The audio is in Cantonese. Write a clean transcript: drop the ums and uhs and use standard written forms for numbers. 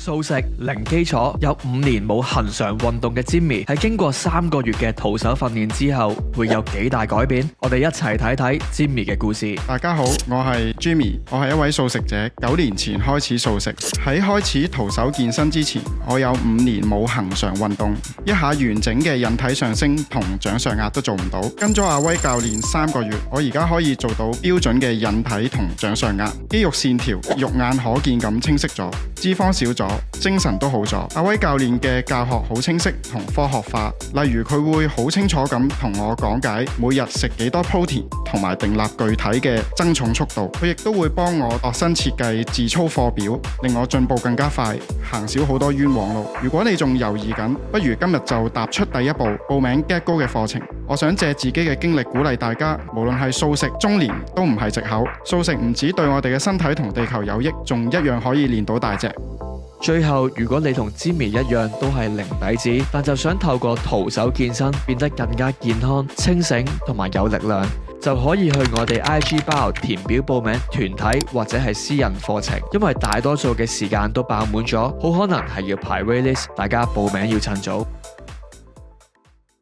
素食零基礎，有5年冇恆常運動嘅 Jimmy 喺經過3個月嘅徒手訓練之後，會有幾大改變？我哋一齊睇睇 Jimmy 嘅故事。大家好，我係 Jimmy， 我係一位素食者。9年前開始素食，喺開始徒手健身之前，我有5年冇恆常運動，一下完整嘅引體上升同掌上壓都做唔到。跟咗阿威教練3個月，我而家可以做到標準嘅引體同掌上壓，肌肉線條肉眼可見咁清晰咗，脂肪少咗，精神都好咗。阿威教練嘅教學好清晰同科學化，例如佢會好清楚咁同我講解每日食幾多 protein，同埋訂立具體嘅增重速度。佢亦都會幫我度身設計自操課表，令我進步更加快，行少好多冤枉路。如果你仲猶豫緊，不如今日就踏出第一步，報名 Get Go 嘅課程。我想借自己嘅經歷鼓勵大家，無論係素食、中年都唔係藉口。素食唔止對我哋嘅身體同地球有益，仲一樣可以練到大隻。最後，如果你同 Jimmy 一樣都係零底子，但就想透過徒手健身變得更加健康、清醒同埋有力量，就可以去我哋 IG bio 填表報名團體或者係私人課程。因為大多數嘅時間都爆滿咗，好可能係要排 waitlist，大家報名要趁早。